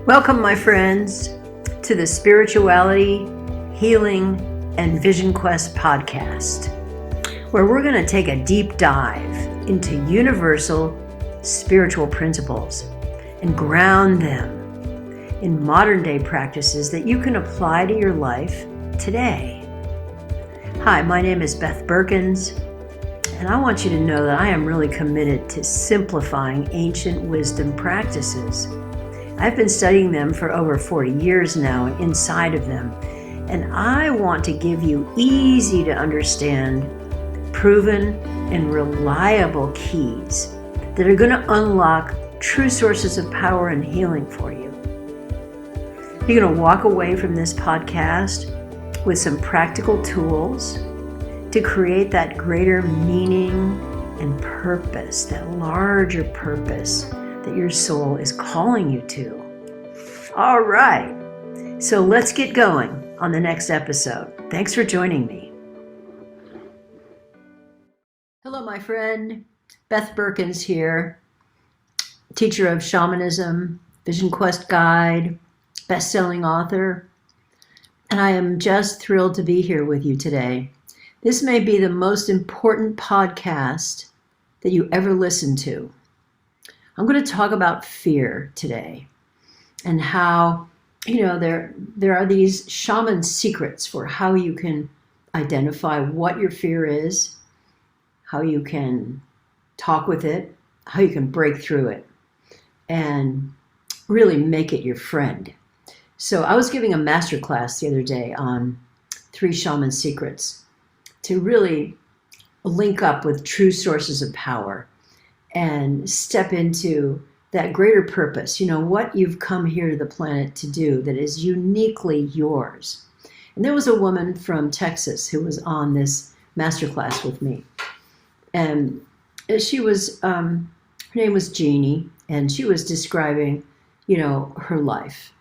Welcome, my friends, to the Spirituality, Healing, and Vision Quest podcast, where we're going to take a deep dive into universal spiritual principles and ground them in modern day practices that you can apply to your life today. Hi, my name is Beth Berkins, and I want you to know that I am really committed to simplifying ancient wisdom practices. I've been studying them for over 40 years now and inside of them, and I want to give you easy to understand, proven, and reliable keys that are going to unlock true sources of power and healing for you. You're going to walk away from this podcast with some practical tools to create that greater meaning and purpose, that larger purpose that your soul is calling you to. All right, so let's get going on the next episode. Thanks for joining me. Hello, my friend. Beth Berkins here, teacher of shamanism, Vision Quest guide, best-selling author, and I am just thrilled to be here with you today. This may be the most important podcast that you ever listen to. I'm going to talk about fear today and how, there are these shaman secrets for how you can identify what your fear is, how you can talk with it, how you can break through it, and really make it your friend. So I was giving a masterclass the other day on 3 shaman secrets to really link up with true sources of power and step into that greater purpose, what you've come here to the planet to do that is uniquely yours. And there was a woman from Texas who was on this masterclass with me. And she was, her name was Jeannie, and she was describing, her life.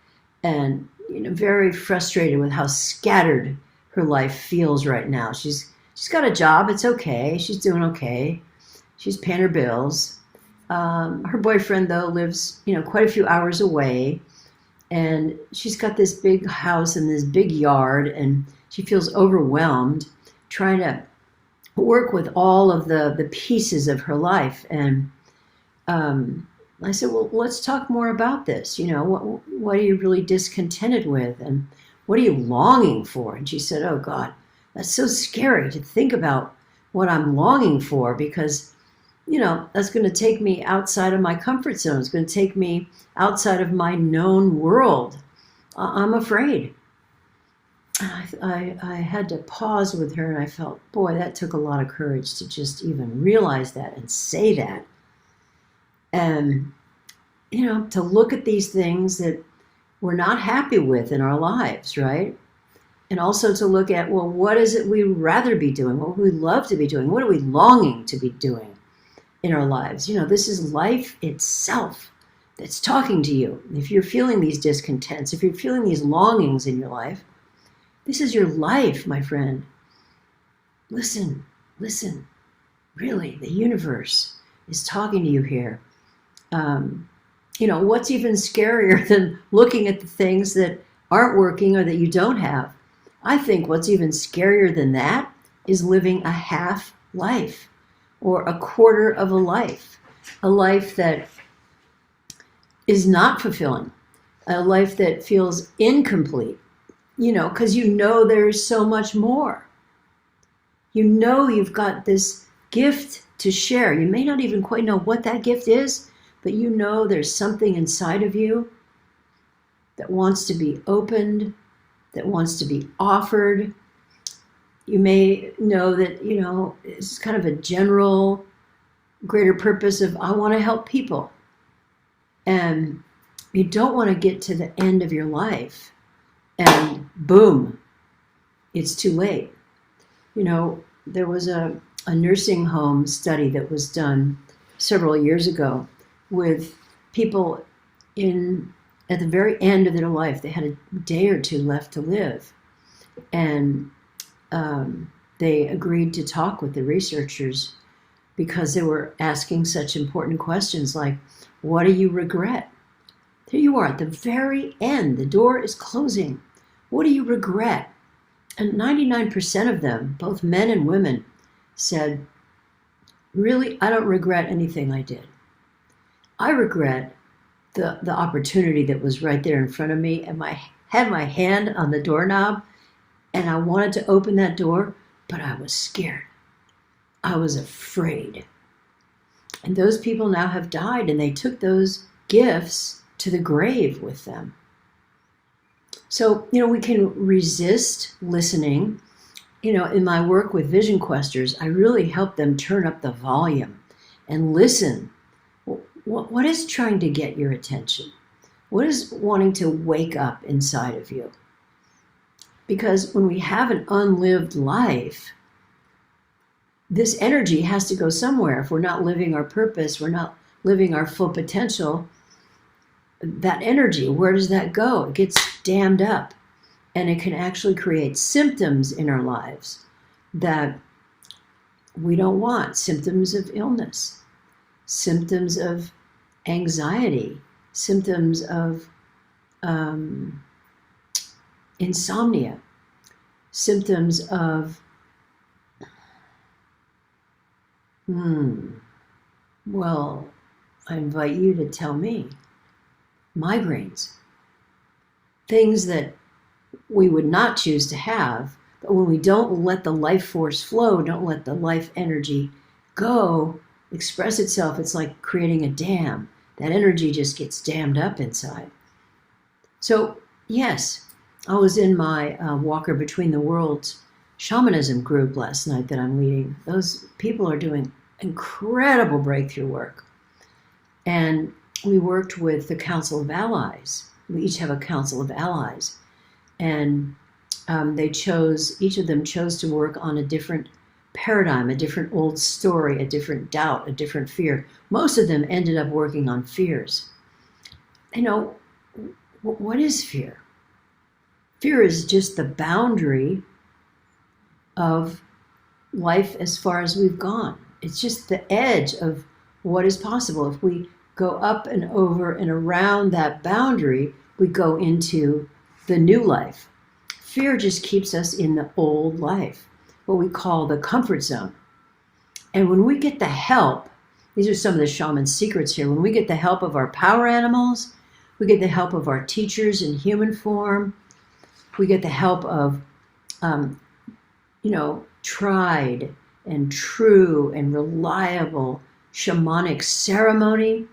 And, very frustrated with how scattered her life feels right now. She's got a job, it's okay, she's doing okay. She's paying her bills. Her boyfriend, though, lives, quite a few hours away. And she's got this big house and this big yard, and she feels overwhelmed trying to work with all of the pieces of her life. And I said, well, let's talk more about this. What are you really discontented with? And what are you longing for? And she said, oh, God, that's so scary to think about what I'm longing for, because that's going to take me outside of my comfort zone. It's going to take me outside of my known world. I'm afraid. I had to pause with her, and I felt, boy, that took a lot of courage to just even realize that and say that. And, to look at these things that we're not happy with in our lives, right? And also to look at, well, what is it we'd rather be doing? What would we love to be doing? What are we longing to be doing in our lives? This is life itself that's talking to you. If you're feeling these discontents, if you're feeling these longings in your life, this is your life, my friend. Listen. Really, the universe is talking to you here. What's even scarier than looking at the things that aren't working or that you don't have? I think what's even scarier than that is living a half life or a quarter of a life that is not fulfilling, a life that feels incomplete, because there's so much more. You've got this gift to share. You may not even quite know what that gift is, but there's something inside of you that wants to be opened, that wants to be offered. You may know that, it's kind of a general, greater purpose of, I want to help people. And you don't want to get to the end of your life and boom, it's too late. There was a nursing home study that was done several years ago with people at the very end of their life. They had a day or two left to live. And they agreed to talk with the researchers because they were asking such important questions like, what do you regret? There you are at the very end. The door is closing. What do you regret? And 99% of them, both men and women, said, really, I don't regret anything I did. I regret the opportunity that was right there in front of me, and I had my hand on the doorknob, and I wanted to open that door, but I was scared. I was afraid. And those people now have died, and they took those gifts to the grave with them. So, we can resist listening. In my work with Vision Questers, I really help them turn up the volume and listen. What is trying to get your attention? What is wanting to wake up inside of you? Because when we have an unlived life, this energy has to go somewhere. If we're not living our purpose, we're not living our full potential, that energy, where does that go? It gets dammed up, and it can actually create symptoms in our lives that we don't want. Symptoms of illness, symptoms of anxiety, symptoms of insomnia, symptoms of, well, I invite you to tell me. Migraines, things that we would not choose to have, but when we don't let the life force flow, don't let the life energy go, express itself, it's like creating a dam. That energy just gets dammed up inside. So, yes, I was in my Walker Between the Worlds shamanism group last night that I'm leading. Those people are doing incredible breakthrough work. And we worked with the Council of Allies. We each have a Council of Allies. And each of them chose to work on a different paradigm, a different old story, a different doubt, a different fear. Most of them ended up working on fears. What is fear? Fear is just the boundary of life as far as we've gone. It's just the edge of what is possible. If we go up and over and around that boundary, we go into the new life. Fear just keeps us in the old life, what we call the comfort zone. And when we get the help, these are some of the shaman secrets here, when we get the help of our power animals, we get the help of our teachers in human form, we get the help of, tried and true and reliable shamanic ceremony.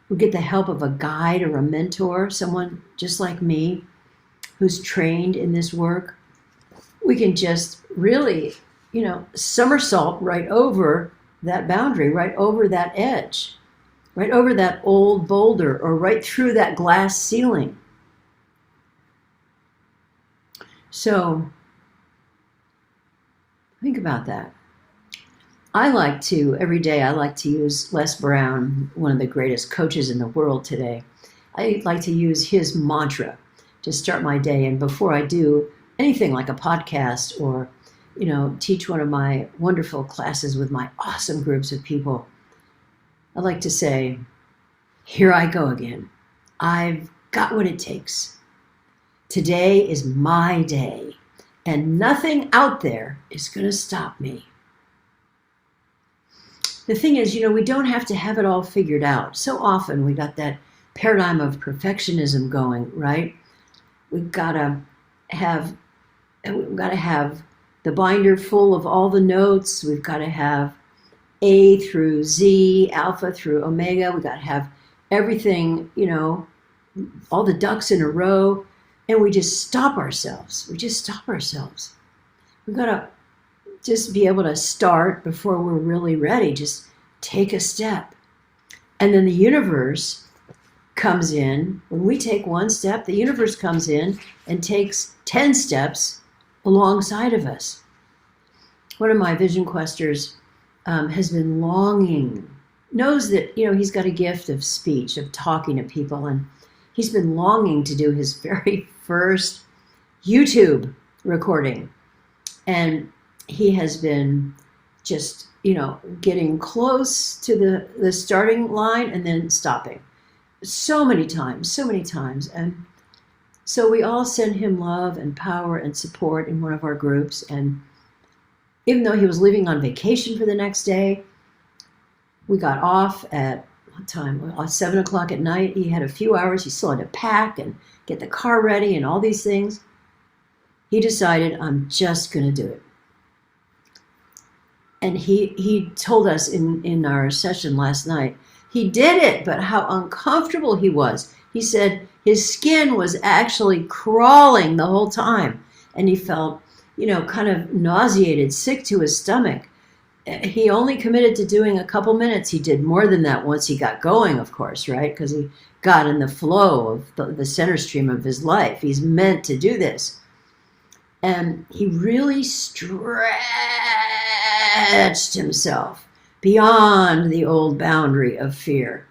We get the help of a guide or a mentor, someone just like me who's trained in this work. We can just really, somersault right over that boundary, right over that edge, right over that old boulder, or right through that glass ceiling. So think about that. Every day I like to use Les Brown, one of the greatest coaches in the world today. I like to use his mantra to start my day. And before I do anything like a podcast or, teach one of my wonderful classes with my awesome groups of people, I like to say, here I go again. I've got what it takes. Today is my day, and nothing out there is going to stop me. The thing is, we don't have to have it all figured out. So often we got that paradigm of perfectionism going, right? We've got to have the binder full of all the notes. We've got to have A through Z, alpha through omega. We've got to have everything, all the ducks in a row. And we just stop ourselves. We've got to just be able to start before we're really ready. Just take a step. And then the universe comes in. When we take one step, the universe comes in and takes 10 steps alongside of us. One of my Vision Questers has been longing, knows that, he's got a gift of speech, of talking to people, and he's been longing to do his very first YouTube recording. And he has been just, getting close to the starting line and then stopping. so many times, so many times. And so we all send him love and power and support in one of our groups. And even though he was leaving on vacation for the next day, we got off at what time? 7 o'clock at night. He had a few hours. He still had to pack and get the car ready and all these things. He decided, I'm just going to do it. And he told us in our session last night, he did it, but how uncomfortable he was. He said his skin was actually crawling the whole time. And he felt, kind of nauseated, sick to his stomach. He only committed to doing a couple minutes. He did more than that once he got going, of course, right? Because he got in the flow of the center stream of his life. He's meant to do this. And he really stretched himself beyond the old boundary of fear.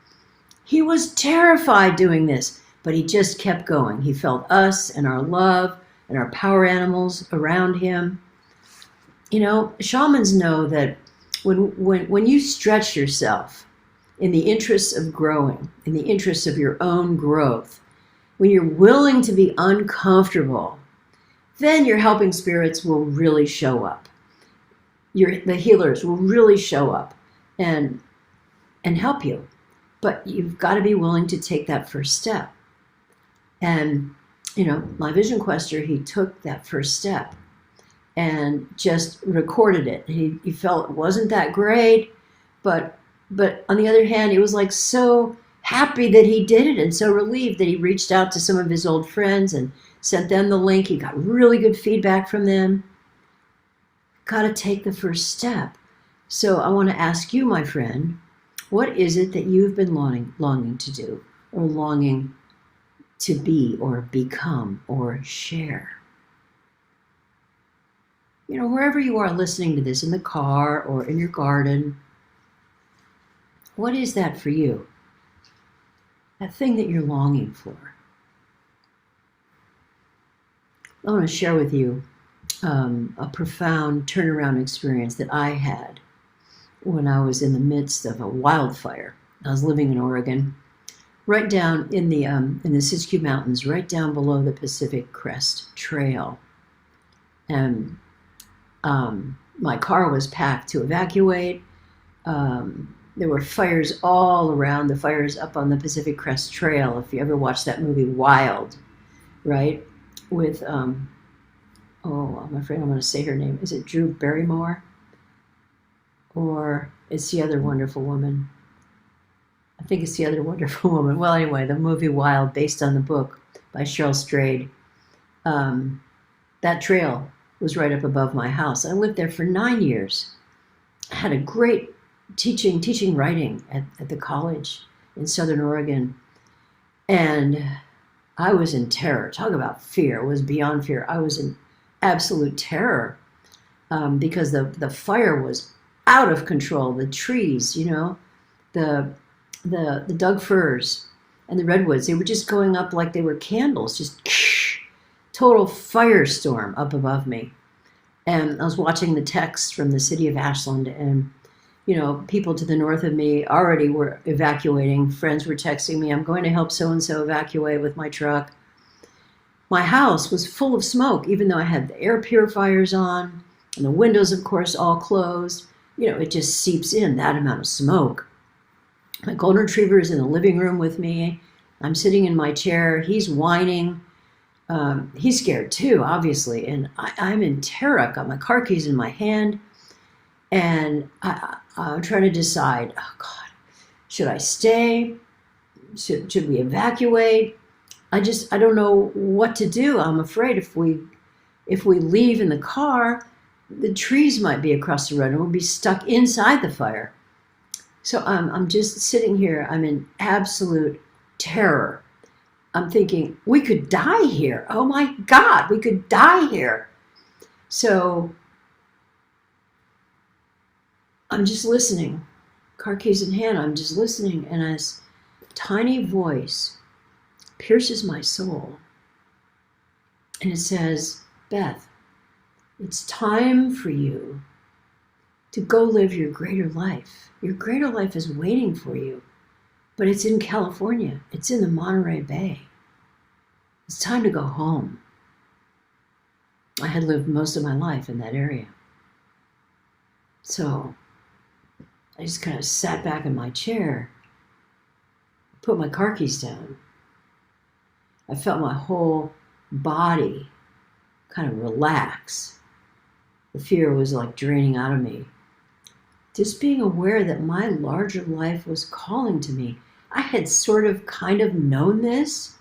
He was terrified doing this, but he just kept going. He felt us and our love and our power animals around him. Shamans know that when you stretch yourself in the interests of growing, in the interests of your own growth, when you're willing to be uncomfortable, then your helping spirits will really show up. The healers will really show up and help you. But you've got to be willing to take that first step. And, my vision quester, he took that first step and just recorded it. He felt it wasn't that great, but on the other hand, he was like so happy that he did it and so relieved that he reached out to some of his old friends and sent them the link. He got really good feedback from them. Got to take the first step. So I want to ask you, my friend, what is it that you've been longing to do or longing to be or become or share? Wherever you are listening to this, in the car or in your garden, what is that for you? That thing that you're longing for. I want to share with you a profound turnaround experience that I had when I was in the midst of a wildfire. I was living in Oregon, right down in the Siskiyou Mountains, right down below the Pacific Crest Trail. And my car was packed to evacuate. There were fires all around, the fires up on the Pacific Crest Trail. If you ever watched that movie Wild, right? With, I'm afraid I'm going to say her name. Is it Drew Barrymore? Or it's the other wonderful woman? I think it's the other wonderful woman. Well, anyway, the movie Wild, based on the book by Cheryl Strayed. That trail was right up above my house. I lived there for 9 years. I had a great teaching writing at the college in Southern Oregon. And I was in terror. Talk about fear. It was beyond fear. I was in absolute terror because the fire was out of control. The trees, the Doug firs and the redwoods, they were just going up like they were candles, just total firestorm up above me. And I was watching the texts from the city of Ashland, and people to the north of me already were evacuating. Friends were texting me, I'm going to help so-and-so evacuate with my truck. My house was full of smoke, even though I had the air purifiers on, and the windows, of course, all closed. It just seeps in, that amount of smoke. My golden retriever is in the living room with me. I'm sitting in my chair. He's whining. He's scared too, obviously. And I'm in terror. I've got my car keys in my hand. And I'm trying to decide, oh God, should I stay? Should we evacuate? I don't know what to do. I'm afraid if we leave in the car, the trees might be across the road and we'll be stuck inside the fire. So I'm just sitting here. I'm in absolute terror. I'm thinking, we could die here. Oh my God, we could die here. So I'm just listening, car keys in hand. I'm just listening, and a tiny voice pierces my soul. And it says, Beth, it's time for you to go live your greater life. Your greater life is waiting for you. But it's in California. It's in the Monterey Bay. It's time to go home. I had lived most of my life in that area. So I just kind of sat back in my chair, put my car keys down. I felt my whole body kind of relax. The fear was like draining out of me. Just being aware that my larger life was calling to me. I had sort of kind of known this,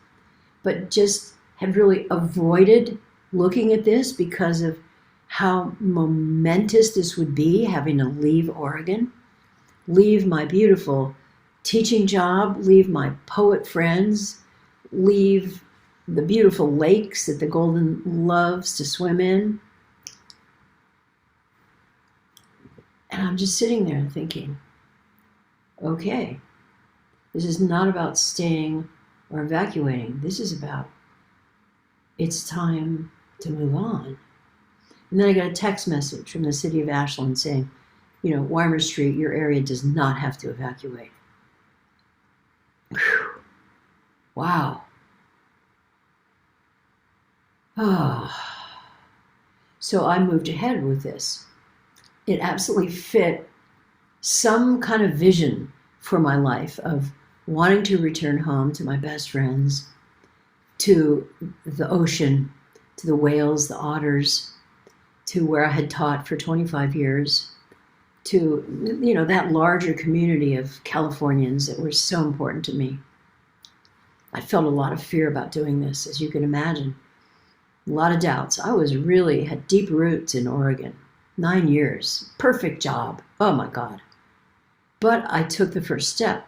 but just had really avoided looking at this because of how momentous this would be, having to leave Oregon, leave my beautiful teaching job, leave my poet friends, leave the beautiful lakes that the Golden loves to swim in. And I'm just sitting there thinking, okay, this is not about staying or evacuating. This is about, it's time to move on. And then I got a text message from the city of Ashland saying, Weimer Street, your area does not have to evacuate. Whew. Wow. Oh. So I moved ahead with this. It absolutely fit some kind of vision for my life of wanting to return home to my best friends, to the ocean, to the whales, the otters, to where I had taught for 25 years, to, that larger community of Californians that were so important to me. I felt a lot of fear about doing this, as you can imagine. A lot of doubts. I had deep roots in Oregon. 9 years. Perfect job. Oh my God. But I took the first step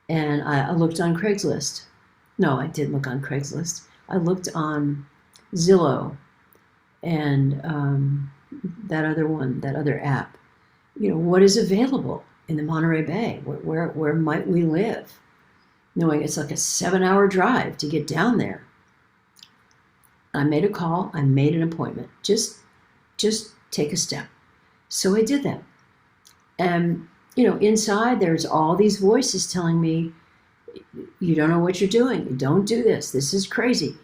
and I looked on Craigslist. No, I didn't look on Craigslist. I looked on Zillow and that other app. What is available in the Monterey Bay? Where might we live? Knowing it's like a 7-hour drive to get down there. I made a call. I made an appointment. Just take a step. So I did that. And, inside there's all these voices telling me, you don't know what you're doing. Don't do this. This is crazy.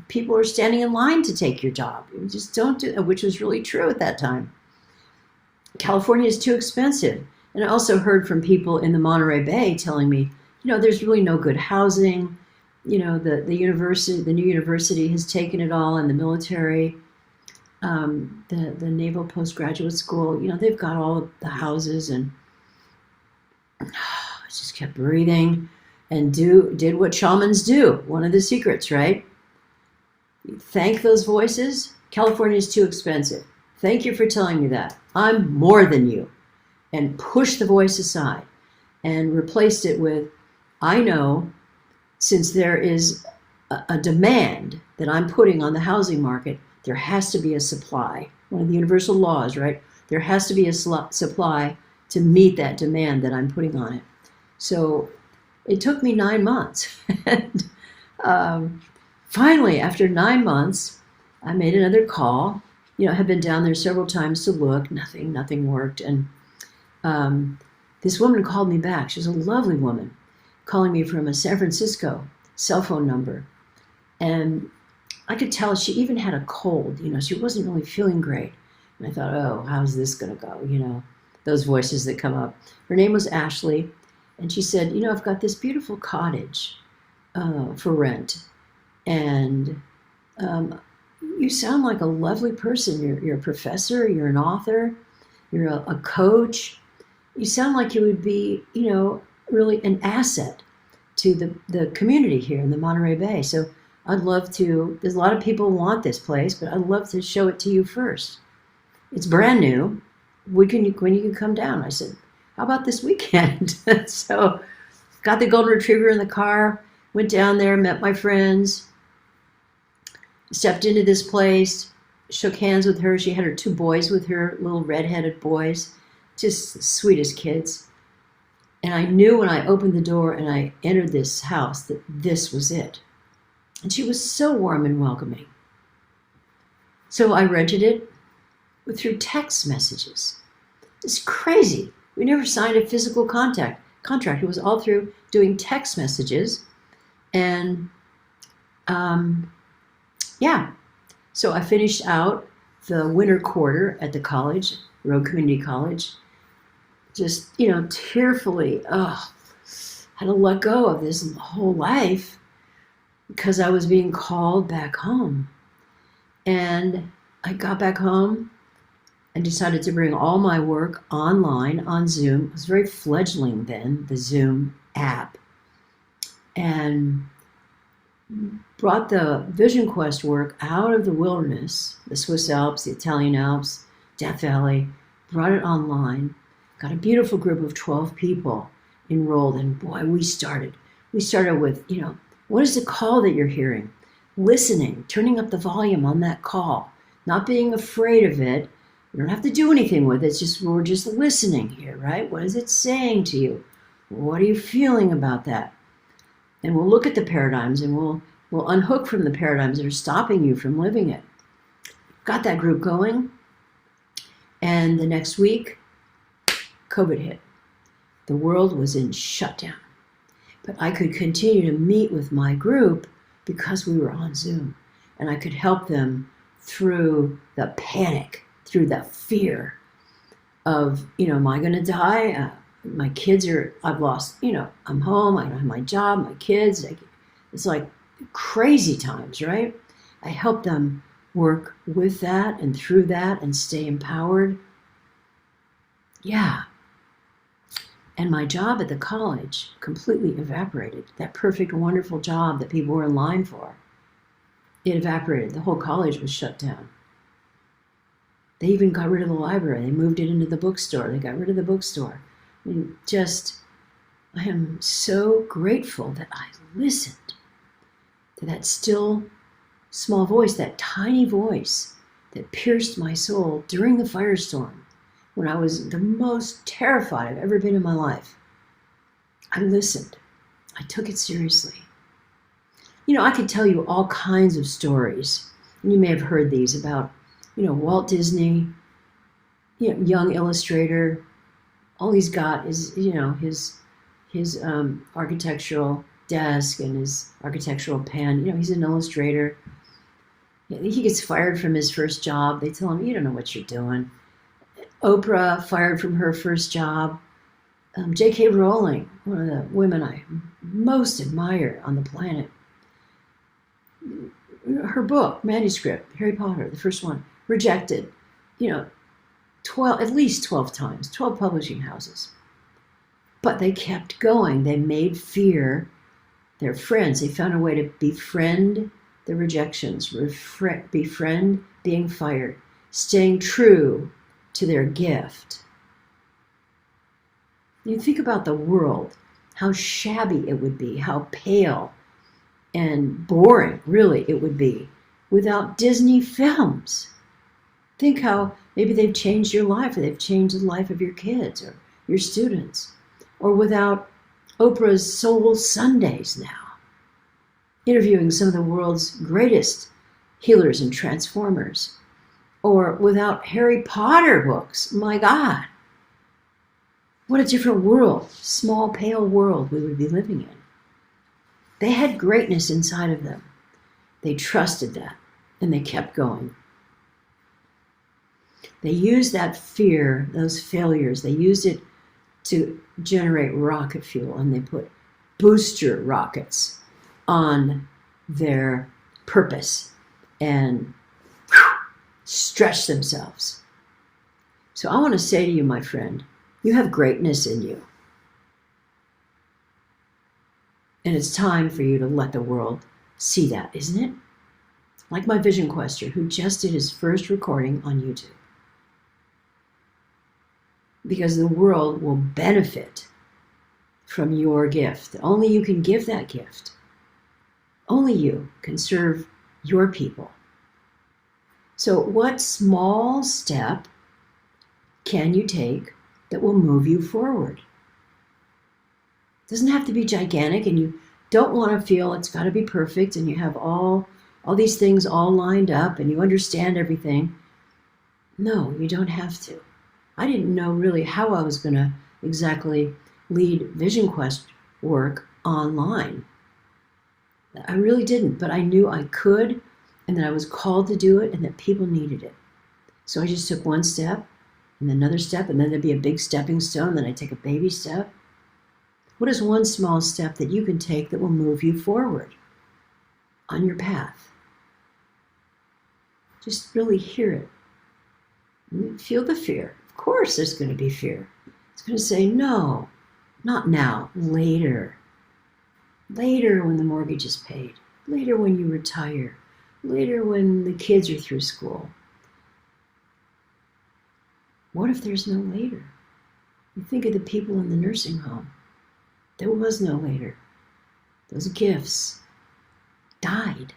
People are standing in line to take your job. You just don't do it, which was really true at that time. California is too expensive. And I also heard from people in the Monterey Bay telling me, there's really no good housing. The university, the new university has taken it all, and the military, the Naval Postgraduate School, they've got all of the houses, and I just kept breathing and did what shamans do. One of the secrets, right? Thank those voices. California is too expensive. Thank you for telling me that. I'm more than you. And push the voice aside and replaced it with, I know, since there is a demand that I'm putting on the housing market, there has to be a supply. One of the universal laws, right? There has to be a supply to meet that demand that I'm putting on it. So it took me 9 months. And finally, after 9 months, I made another call. I had been down there several times to look. Nothing worked. And this woman called me back. She was a lovely woman, calling me from a San Francisco cell phone number. And I could tell she even had a cold. She wasn't really feeling great. And I thought, oh, how's this going to go? Those voices that come up. Her name was Ashley. And she said, I've got this beautiful cottage for rent. And you sound like a lovely person. You're a professor. You're an author. You're a coach. You sound like you would be, really an asset to the community here in the Monterey Bay. So I'd love to, there's a lot of people who want this place, but I'd love to show it to you first. It's brand new. When you can come down? I said, how about this weekend? So got the golden retriever in the car, went down there, met my friends, stepped into this place, shook hands with her. She had her 2 boys with her, little redheaded boys, just the sweetest kids. And I knew when I opened the door and I entered this house that this was it. And she was so warm and welcoming. So I rented it through text messages. It's crazy. We never signed a physical contract. contract. It was all through doing text messages. And yeah, so I finished out the winter quarter at the college, Road Community College, just, tearfully, had to let go of this whole life because I was being called back home. And I got back home and decided to bring all my work online on Zoom. It was very fledgling then, the Zoom app. And brought the Vision Quest work out of the wilderness, the Swiss Alps, the Italian Alps, Death Valley, brought it online, got a beautiful group of 12 people enrolled, and boy, we started with, what is the call that you're hearing? Listening, turning up the volume on that call, not being afraid of it. You don't have to do anything with it. We're just listening here, right? What is it saying to you? What are you feeling about that? And we'll look at the paradigms and we'll unhook from the paradigms that are stopping you from living it. Got that group going. And the next week, COVID hit. The world was in shutdown. But I could continue to meet with my group because we were on Zoom. And I could help them through the panic, through the fear of, am I going to die? My kids I've lost, I'm home, I don't have my job, my kids. It's like crazy times, right? I help them work with that and through that and stay empowered. Yeah. And my job at the college completely evaporated. That perfect, wonderful job that people were in line for. It evaporated. The whole college was shut down. They even got rid of the library. They moved it into the bookstore. They got rid of the bookstore. I am so grateful that I listened to that still small voice, that tiny voice that pierced my soul during the firestorm when I was the most terrified I've ever been in my life. I listened. I took it seriously. I could tell you all kinds of stories, and you may have heard these about, Walt Disney, young illustrator. All he's got is, his architectural desk and his architectural pen. He's an illustrator. He gets fired from his first job. They tell him, you don't know what you're doing. Oprah fired from her first job. J.K. Rowling, one of the women I most admire on the planet. Her book, manuscript, Harry Potter, the first one, rejected. 12, at least 12 times, 12 publishing houses. But they kept going. They made fear their friends. They found a way to befriend the rejections, befriend being fired, staying true to their gift. You think about the world, how shabby it would be, how pale and boring, really, it would be without Disney films. Think how maybe they've changed your life, or they've changed the life of your kids or your students. Or without Oprah's Soul Sundays now, interviewing some of the world's greatest healers and transformers. Or without Harry Potter books. My God. What a different world, small, pale world we would be living in. They had greatness inside of them. They trusted that, and they kept going. They used that fear, those failures, they used it to generate rocket fuel, and they put booster rockets on their purpose and stretch themselves. So I want to say to you, my friend, you have greatness in you. And it's time for you to let the world see that, isn't it? Like my Vision Quester, who just did his first recording on YouTube. Because the world will benefit from your gift. Only you can give that gift. Only you can serve your people. So what small step can you take that will move you forward? It doesn't have to be gigantic, and you don't want to feel it's got to be perfect and you have all these things all lined up and you understand everything. No, you don't have to. I didn't know really how I was going to exactly lead Vision Quest work online. I really didn't, but I knew I could, and that I was called to do it, and that people needed it. So I just took one step, and another step, and then there'd be a big stepping stone, then I'd take a baby step. What is one small step that you can take that will move you forward on your path? Just really hear it. Feel the fear. Of course there's going to be fear. It's going to say, no, not now, later. Later when the mortgage is paid. Later when you retire. Later when the kids are through school. What if there's no later? You think of the people in the nursing home. There was no later. Those gifts died.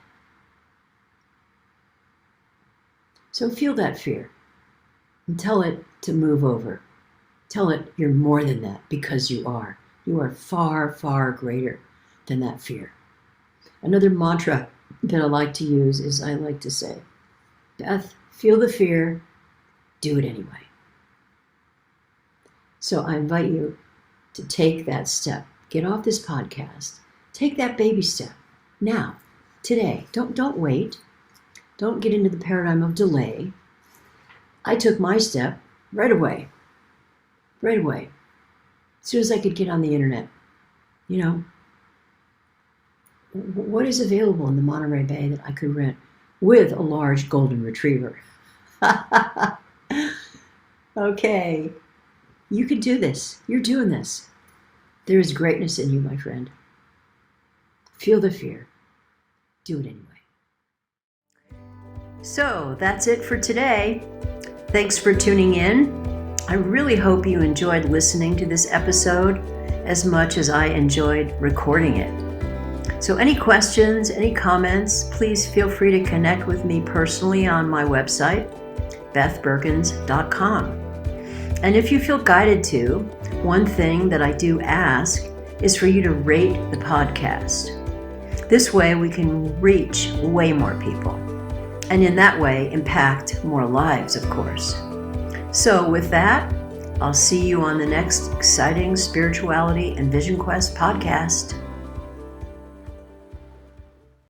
So feel that fear and tell it to move over. Tell it you're more than that, because you are. You are far, far greater than that fear. Another mantra that I like to use is I like to say, Beth, feel the fear, do it anyway. So I invite you to take that step. Get off this podcast. Take that baby step now, today. Don't wait. Don't get into the paradigm of delay. I took my step right away. Right away. As soon as I could get on the internet. You know, what is available in the Monterey Bay that I could rent with a large golden retriever? Okay. You could do this. You're doing this. There is greatness in you, my friend. Feel the fear. Do it anyway. So that's it for today. Thanks for tuning in. I really hope you enjoyed listening to this episode as much as I enjoyed recording it. So any questions, any comments, please feel free to connect with me personally on my website, bethberkins.com. And if you feel guided to, one thing that I do ask is for you to rate the podcast. This way we can reach way more people, and in that way impact more lives, of course. So with that, I'll see you on the next exciting Spirituality and Vision Quest podcast.